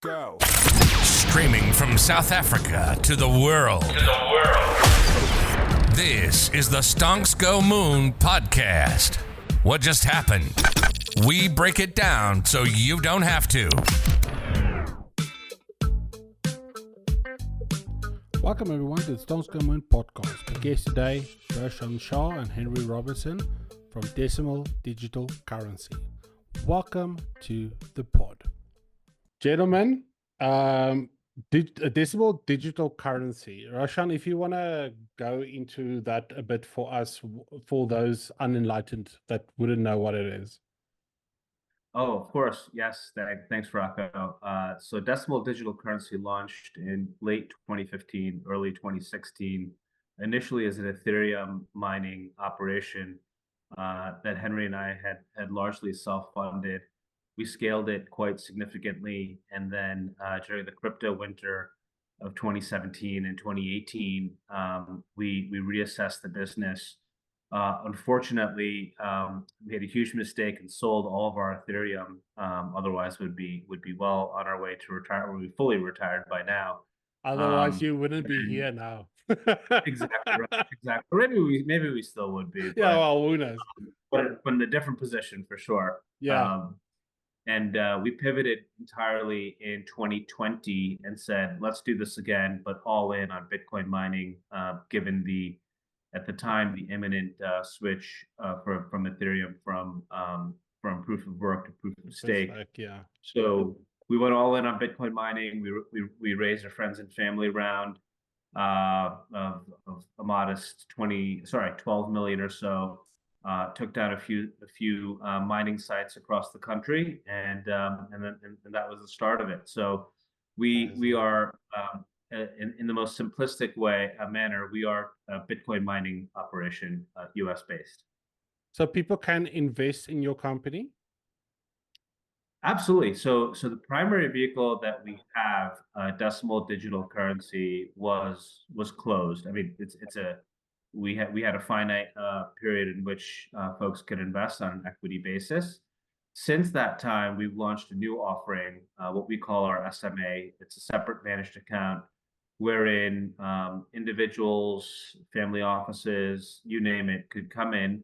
go. Streaming from South Africa to the world. This is the Stonks Go Moon podcast. What just happened? We break it down so you don't have to. Welcome everyone to the Stonks Go Moon podcast. Our guests today, Roshan Shah and Henry Robertson from Decimal Digital Currency. Welcome to the pod. Gentlemen, Decimal Digital Currency. Roshan, if you want to go into that a bit for us, for those unenlightened that wouldn't know what it is. Oh, of course. Yes. Thanks, Rocco. So Decimal Digital Currency launched in late 2015, early 2016, initially as an Ethereum mining operation that Henry and I had largely self-funded. We scaled it quite significantly. And then during the crypto winter of 2017 and 2018, we reassessed the business. Unfortunately, we had a huge mistake and sold all of our Ethereum. Otherwise, would be well on our way to retire. We'd be fully retired by now. Otherwise, you wouldn't be here now. Exactly right. Exactly. Maybe we still would be. But, yeah. Well, who knows? But in a different position for sure. Yeah. And we pivoted entirely in 2020 and said, let's do this again, but all in on Bitcoin mining, given at the time, the imminent switch from Ethereum from proof of work to proof of stake. Yeah. So we went all in on Bitcoin mining. We raised a friends and family round of a modest 12 million or so. Took down a few mining sites across the country, and that was the start of it. So we are in the most simplistic manner, we are a Bitcoin mining operation, US based. So people can invest in your company? Absolutely. So the primary vehicle that we have, Decimal Digital Currency, was closed. I mean, we had a finite period in which folks could invest on an equity basis. Since that time, we've launched a new offering, what we call our SMA. It's a separate managed account, wherein individuals, family offices, you name it, could come in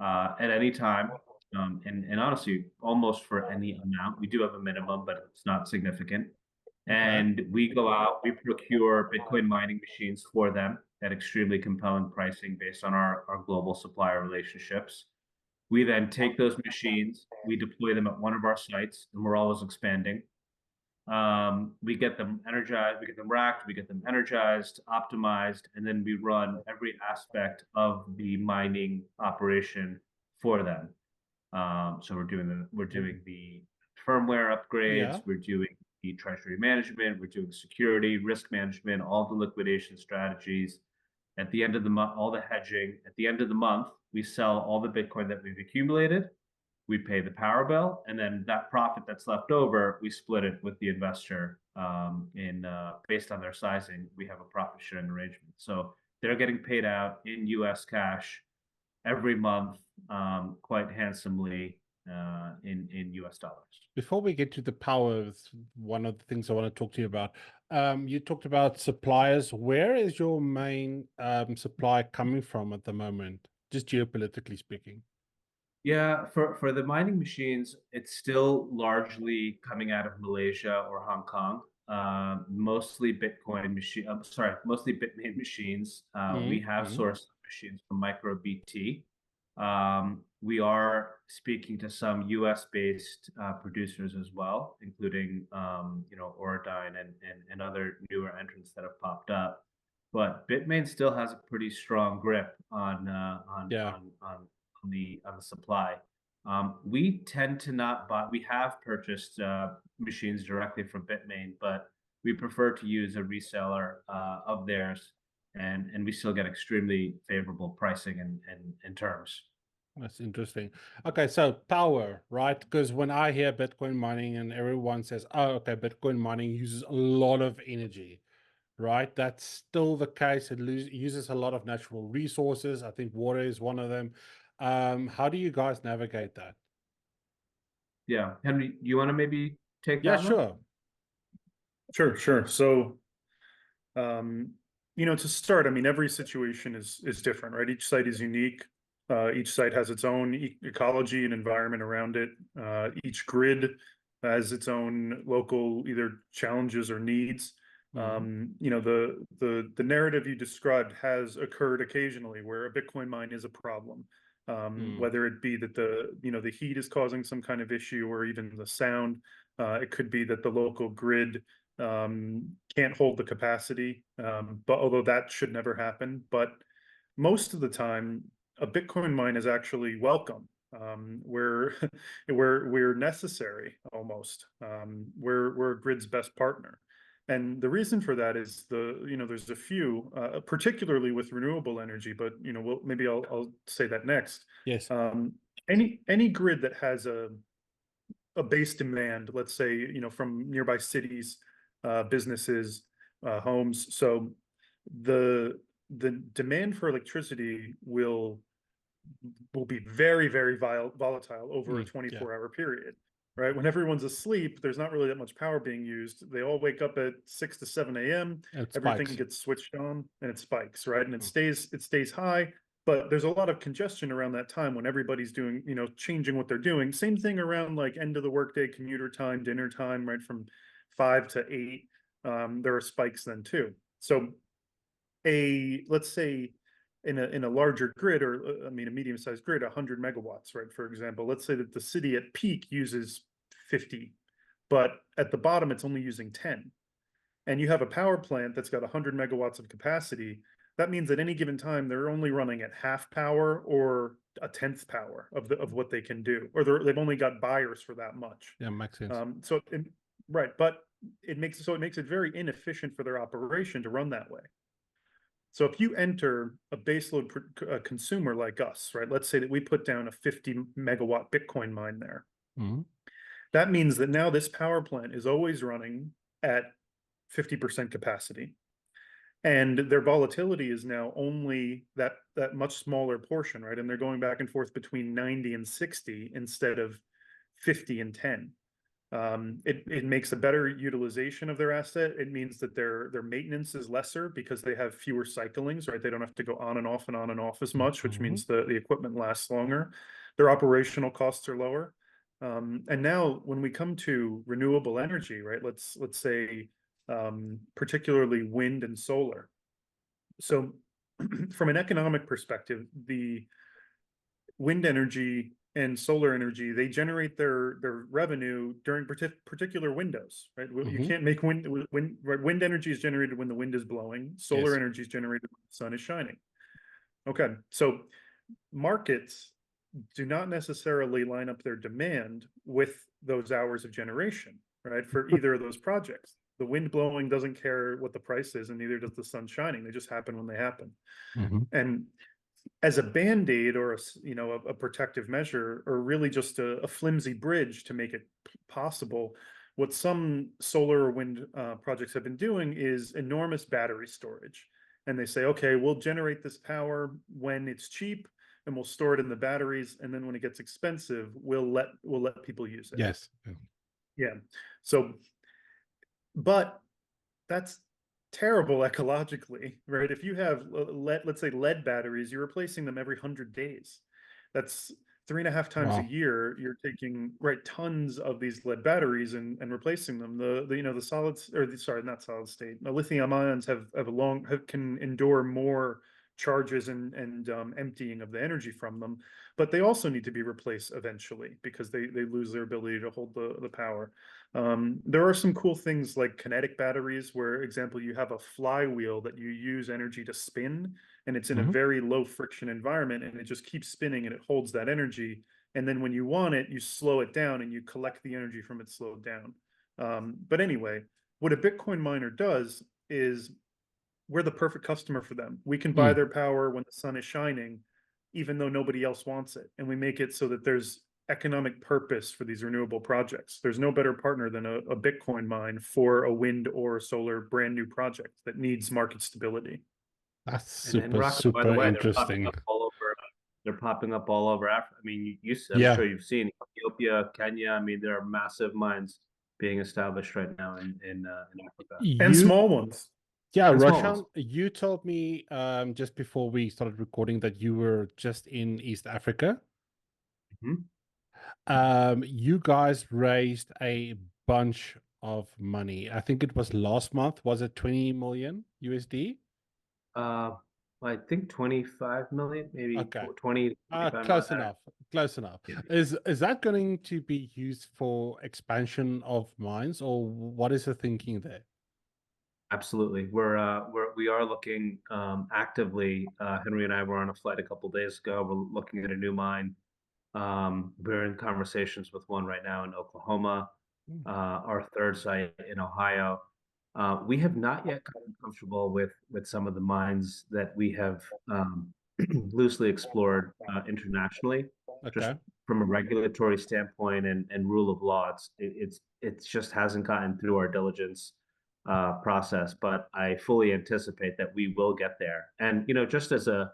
at any time. And honestly, almost for any amount. We do have a minimum, but it's not significant. And we go out, we procure Bitcoin mining machines for them at extremely compelling pricing based on our global supplier relationships. We then take those machines, we deploy them at one of our sites, and we're always expanding. We get them energized, we get them racked, we get them energized, optimized, and then we run every aspect of the mining operation for them. So we're doing the firmware upgrades, we're doing the treasury management, we're doing security, risk management, all the liquidation strategies. At the end of the month, all the hedging. At the end of the month, we sell all the Bitcoin that we've accumulated. We pay the power bill, and then that profit that's left over, we split it with the investor. Based on their sizing, we have a profit sharing arrangement. So they're getting paid out in U.S. cash every month, quite handsomely in U.S. dollars. Before we get to the power, one of the things I want to talk to you about, you talked about suppliers. Where is your main supply coming from at the moment, just geopolitically speaking? Yeah, for the mining machines, it's still largely coming out of Malaysia or Hong Kong. Mostly Bitmain machines. We have sourced machines from MicroBT. We are speaking to some US-based producers as well, including Orodyne and other newer entrants that have popped up. But Bitmain still has a pretty strong grip on the supply. We tend to not buy. We have purchased machines directly from Bitmain, but we prefer to use a reseller of theirs, and we still get extremely favorable pricing and terms. That's interesting. Okay, so power, right? Because when I hear Bitcoin mining and everyone says, oh, okay, Bitcoin mining uses a lot of energy, right? That's still the case. It uses a lot of natural resources. I think water is one of them. How do you guys navigate that? Yeah, Henry, you want to maybe take that? Yeah, one? sure. Sure. So, to start, I mean, every situation is different, right? Each site is unique. Each site has its own ecology and environment around it. Each grid has its own local either challenges or needs. The narrative you described has occurred occasionally where a Bitcoin mine is a problem. Whether it be that the heat is causing some kind of issue, or even the sound. It could be that the local grid can't hold the capacity, but although that should never happen. But most of the time, a Bitcoin mine is actually welcome. We're we're necessary almost. We're a grid's best partner. And the reason for that is there's a few, particularly with renewable energy, but maybe I'll say that next. Yes. Any grid that has a base demand, let's say, from nearby cities, businesses, homes. So the demand for electricity will be very, very volatile over a 24-hour period, right? When everyone's asleep, there's not really that much power being used. They all wake up at 6 to 7 a.m. Everything gets switched on and it spikes, right? And it stays high. But there's a lot of congestion around that time when everybody's doing, changing what they're doing. Same thing around like end of the workday, commuter time, dinner time, right? From 5 to 8, there are spikes then too. So let's say in a larger grid, or a medium-sized grid, 100 megawatts, right? For example, let's say that the city at peak uses 50, but at the bottom it's only using 10. And you have a power plant that's got 100 megawatts of capacity. That means at any given time, they're only running at half power or a tenth power of what they can do, or they've only got buyers for that much. Yeah, makes sense. Right, but it makes it very inefficient for their operation to run that way. So if you enter a baseload consumer like us, right? Let's say that we put down a 50 megawatt Bitcoin mine there. That means that now this power plant is always running at 50% capacity. And their volatility is now only that much smaller portion, right? And they're going back and forth between 90 and 60 instead of 50 and 10. It makes a better utilization of their asset. It means that their maintenance is lesser because they have fewer cyclings, right? They don't have to go on and off as much, which means the equipment lasts longer. Their operational costs are lower. And now when we come to renewable energy, right? Let's say particularly wind and solar. So from an economic perspective, the wind energy and solar energy, they generate their revenue during particular windows, right? You can't make wind energy is generated when the wind is blowing. Solar energy is generated when the sun is shining. Okay, so markets do not necessarily line up their demand with those hours of generation, right? For either of those projects. The wind blowing doesn't care what the price is, and neither does the sun shining. They just happen when they happen. And as a band-aid or a protective measure, or really just a flimsy bridge to make it possible, what some solar or wind projects have been doing is enormous battery storage. And they say, okay, we'll generate this power when it's cheap, and we'll store it in the batteries, and then when it gets expensive, we'll let people use it. Yes. Yeah. So, but that's terrible ecologically, right? If you have let's say lead batteries, you're replacing them every 100 days. That's 3.5 times a year. You're taking tons of these lead batteries and replacing them. The solids, not solid state. The lithium ions can endure more charges and emptying of the energy from them, but they also need to be replaced eventually because they lose their ability to hold the power. There are some cool things like kinetic batteries, where, example, you have a flywheel that you use energy to spin, and it's in a very low friction environment, and it just keeps spinning and it holds that energy. And then when you want it, you slow it down and you collect the energy from it slowed down. But anyway, what a Bitcoin miner does is we're the perfect customer for them. We can buy their power when the sun is shining, even though nobody else wants it. And we make it so that there's economic purpose for these renewable projects. There's no better partner than a Bitcoin mine for a wind or solar brand new project that needs market stability. That's super interesting. They're popping up all over Africa. I mean, I'm sure you've seen Ethiopia, Kenya. I mean, there are massive mines being established right now in Africa And You, small ones. yeah, and small Roshan, ones. you told me just before we started recording that you were just in East Africa. Mhm. You guys raised a bunch of money. I think it was last month. Was it 20 million USD? Uh, I think 25 million, maybe Okay. 20, 25 Close million. enough. Close enough. Yeah. Is that going to be used for expansion of mines, or what is the thinking there? Absolutely. We are looking actively. Henry and I were on a flight a couple days ago. We're looking at a new mine. We're in conversations with one right now in Oklahoma, Mm. our third site in Ohio. We have not yet gotten comfortable with some of the mines that we have loosely explored internationally, just Okay. from a regulatory standpoint and rule of law. It's just hasn't gotten through our diligence process, but I fully anticipate that we will get there. And just as a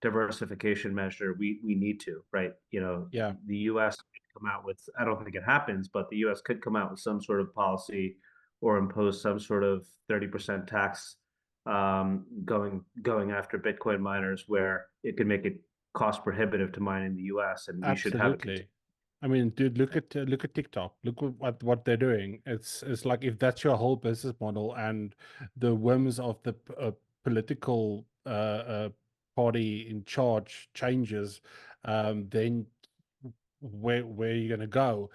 diversification measure, we need to, right? Yeah. The U.S. could come out with, I don't think it happens, but the U.S. could come out with some sort of policy or impose some sort of 30% tax going after Bitcoin miners, where it could make it cost prohibitive to mine in the U.S. and we should have a Absolutely. I mean, dude, look at TikTok. Look what they're doing. It's like if that's your whole business model and the whims of the political party in charge changes, then where are you going to go?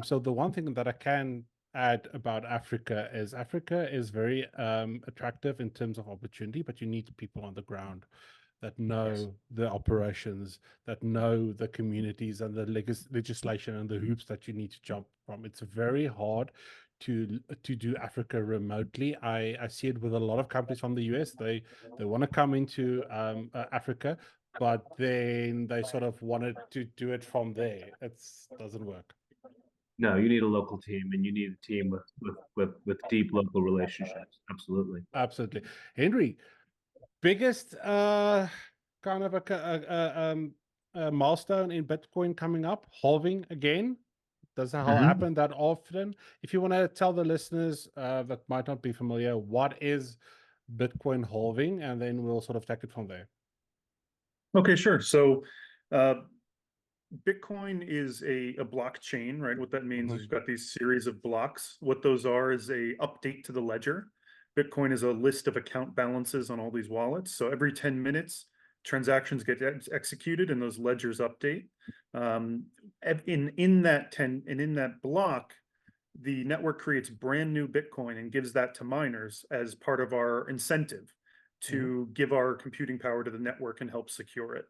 So the one thing that I can add about Africa is very attractive in terms of opportunity, but you need people on the ground that Yes. know the operations, that know the communities and the legislation and the hoops that you need to jump from. It's very hard to do Africa remotely. I see it with a lot of companies from the US. They want to come into Africa, but then they sort of wanted to do it from there. It doesn't work. No, you need a local team, and you need a team with deep local relationships. Absolutely. Absolutely. Henry, biggest kind of a milestone in Bitcoin coming up, halving again. Doesn't Mhm. happen that often. If you want to tell the listeners that might not be familiar, what is Bitcoin halving, and then we'll sort of take it from there. Okay, sure. So, uh, Bitcoin is a blockchain, right? What that means is you've got these series of blocks. What those are is a update to the ledger. Bitcoin is a list of account balances on all these wallets. So every 10 minutes, transactions get executed and those ledgers update. In that block, the network creates brand new Bitcoin and gives that to miners as part of our incentive to give our computing power to the network and help secure it.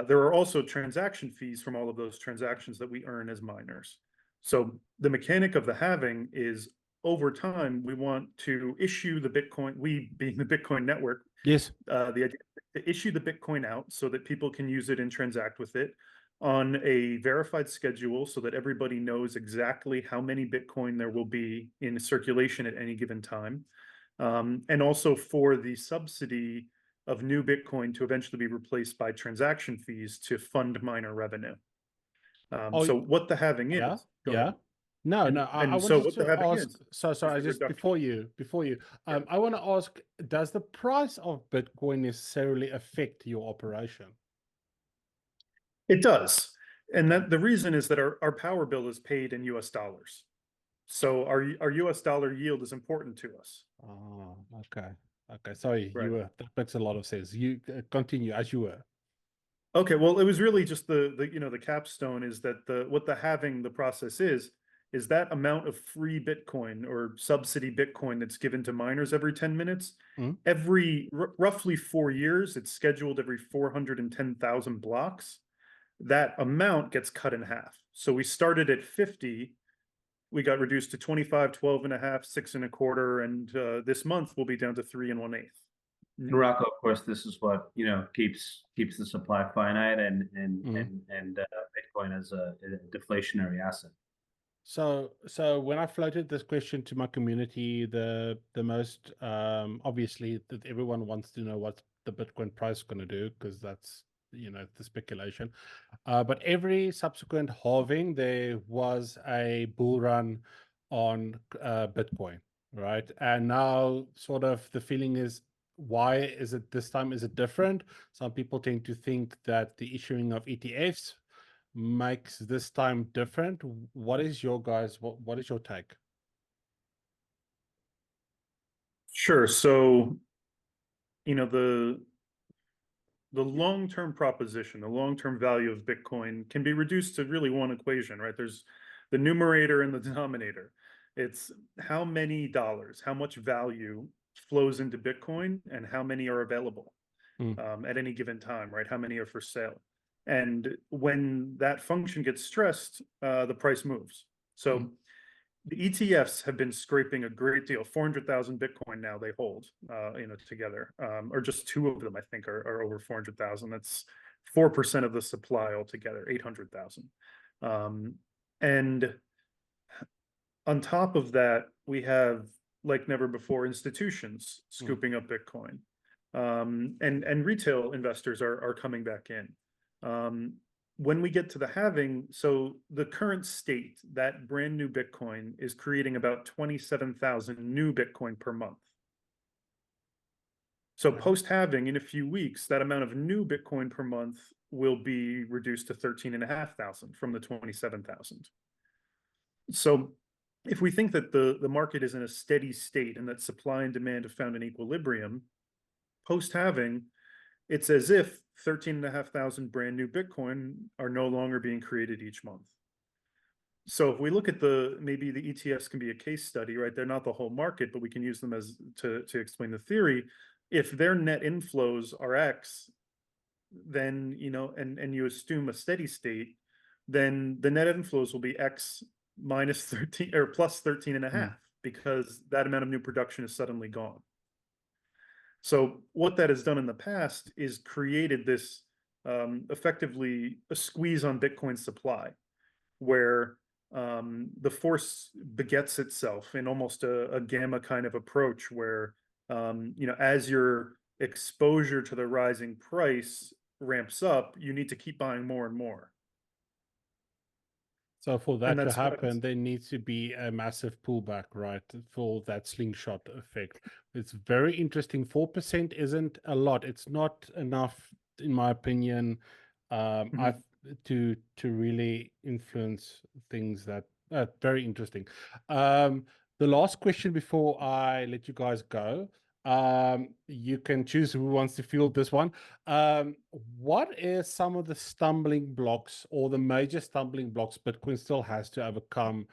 There are also transaction fees from all of those transactions that we earn as miners. So the mechanic of the halving is over time, we want to issue the Bitcoin, we being the Bitcoin network, Yes. the idea to issue the Bitcoin out so that people can use it and transact with it on a verified schedule so that everybody knows exactly how many Bitcoin there will be in circulation at any given time. And also for the subsidy of new Bitcoin to eventually be replaced by transaction fees to fund miner revenue. Oh, So what the halving yeah, is, go yeah. ahead. No, no. I And so wanted what the to halving ask. is So sorry. the Just reduction. before you. Yeah. I want to ask: does the price of Bitcoin necessarily affect your operation? It does. And that the reason is that our power bill is paid in US dollars. So our US dollar yield is important to us. Oh, okay. Okay. Sorry, Right. you were. That makes a lot of sense. You continue as you were. Okay, well, it was really just the the capstone is that what the halving the process is that amount of free Bitcoin or subsidy Bitcoin that's given to miners every 10 minutes. Mhm. Every roughly 4 years, it's scheduled every 410,000 blocks. That amount gets cut in half. So we started at 50, we got reduced to 25, 12 and a half, 6 and a quarter, and this month we'll be down to 3 and 1/8. In Morocco, of course, this is what keeps the supply finite Mhm. and Bitcoin as a deflationary asset. So when I floated this question to my community, the most obviously that everyone wants to know what the Bitcoin price is going to do, because that's the speculation. But every subsequent halving, there was a bull run on Bitcoin, right? And now sort of the feeling is, why is it this time? Is it different? Some people tend to think that the issuing of ETFs makes this time different. What is your guys, what is your take? Sure. So, the long-term proposition, the long-term value of Bitcoin can be reduced to really one equation, right? There's the numerator and the denominator. It's how many dollars, how much value flows into Bitcoin, and how many are available at any given time, right? How many are for sale? And when that function gets stressed, the price moves. So the ETFs have been scraping a great deal. 400,000 Bitcoin now they hold, together, or just two of them I think are over 400,000. That's 4% of the supply altogether, 800,000. And on top of that, we have, like never before, institutions scooping up Bitcoin, and retail investors are coming back in. When we get to the halving, so the current state, that brand new Bitcoin is creating about 27,000 new Bitcoin per month. So post-halving, in a few weeks, that amount of new Bitcoin per month will be reduced to 13,500 from the 27,000. So if we think that the market is in a steady state and that supply and demand have found an equilibrium, post-halving, it's as if 13,500 brand new Bitcoin are no longer being created each month. So if we look at maybe the ETFs can be a case study, right? They're not the whole market, but we can use them as to explain the theory. If their net inflows are X, then, and you assume a steady state, then the net inflows will be X minus 13 or plus 13.5, because that amount of new production is suddenly gone. So what that has done in the past is created this effectively a squeeze on Bitcoin supply, where the force begets itself in almost a gamma kind of approach, where as your exposure to the rising price ramps up, you need to keep buying more and more. So for that to happen, there needs to be a massive pullback, right? For that slingshot effect. It's very interesting. 4% isn't a lot. It's not enough, in my opinion, to really influence things. That very interesting. The last question before I let you guys go. You can choose who wants to field this one. What is some of the stumbling blocks or the major stumbling blocks Bitcoin still has to overcome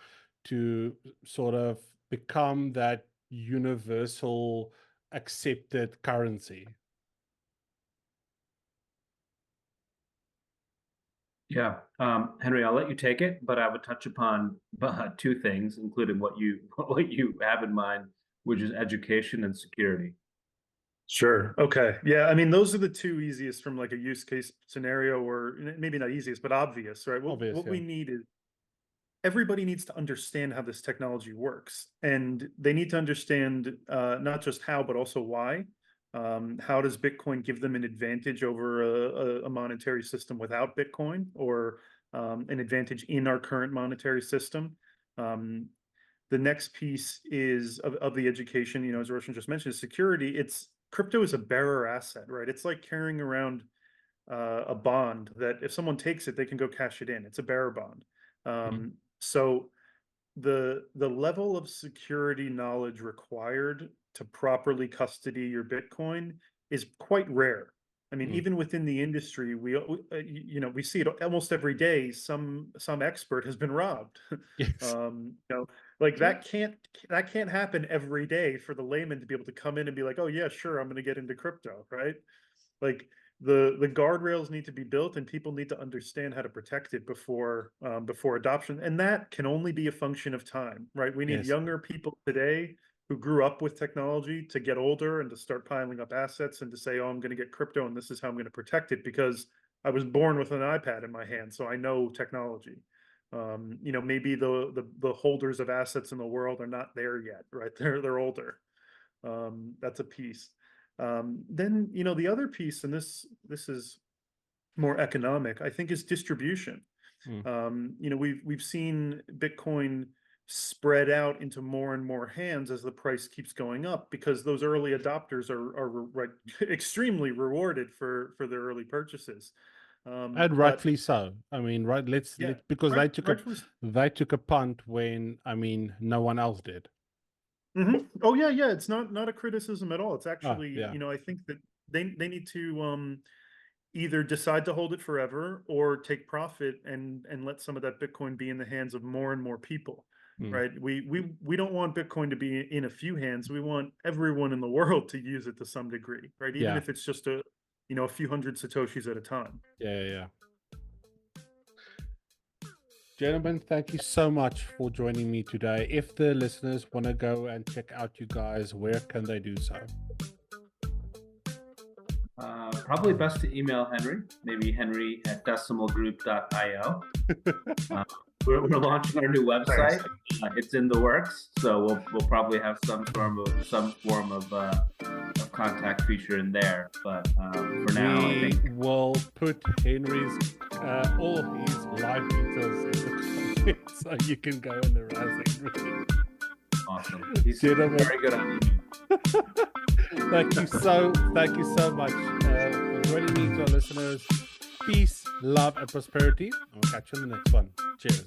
to sort of become that universal accepted currency? Yeah, Henry, I'll let you take it, but I would touch upon two things, including what you have in mind, which is education and security. Sure. Okay. Yeah. I mean, those are the two easiest from like a use case scenario, or maybe not easiest, but obvious, right? What we need is everybody needs to understand how this technology works, and they need to understand not just how, but also why. How does Bitcoin give them an advantage over a monetary system without Bitcoin, or an advantage in our current monetary system? The next piece is of the education, as Roshan just mentioned, is security. Crypto is a bearer asset, right? It's like carrying around a bond that if someone takes it, they can go cash it in. It's a bearer bond. So the level of security knowledge required to properly custody your Bitcoin is quite rare. I mean, even within the industry, we see it almost every day. Some expert has been robbed. Yes. Like that can't happen every day for the layman to be able to come in and be like, oh yeah, sure, I'm going to get into crypto, right? Like the guardrails need to be built, and people need to understand how to protect it before adoption, and that can only be a function of time, right? We need younger people today who grew up with technology to get older and to start piling up assets and to say, oh, I'm going to get crypto and this is how I'm going to protect it because I was born with an iPad in my hand, so I know technology. Maybe the holders of assets in the world are not there yet, right? They're older. That's a piece. Then the other piece, and this is more economic, I think, is distribution. We've seen Bitcoin spread out into more and more hands as the price keeps going up, because those early adopters are right, extremely rewarded for their early purchases. And But rightfully so. I mean, right? yeah, Because rightfully. they took a punt when no one else did. Oh yeah, it's not a criticism at all. It's actually, yeah. I think that they need to either decide to hold it forever or take profit and let some of that Bitcoin be in the hands of more and more people. Right? We don't want Bitcoin to be in a few hands. We want everyone in the world to use it to some degree, right? Even if it's just a few hundred Satoshis at a time. Yeah. Gentlemen, thank you so much for joining me today. If the listeners want to go and check out you guys, where can they do so? Probably best to email Henry, maybe henry@decimalgroup.io. We're launching our new website. It's in the works, so we'll probably have some form of contact feature in there. But for now, I think we'll put Henry's all his live details in the comments, so you can go and harass Henry. Awesome. He's very good on email. Thank you so much for joining me. To our listeners, peace, love, and prosperity. I'll catch you in the next one. Cheers.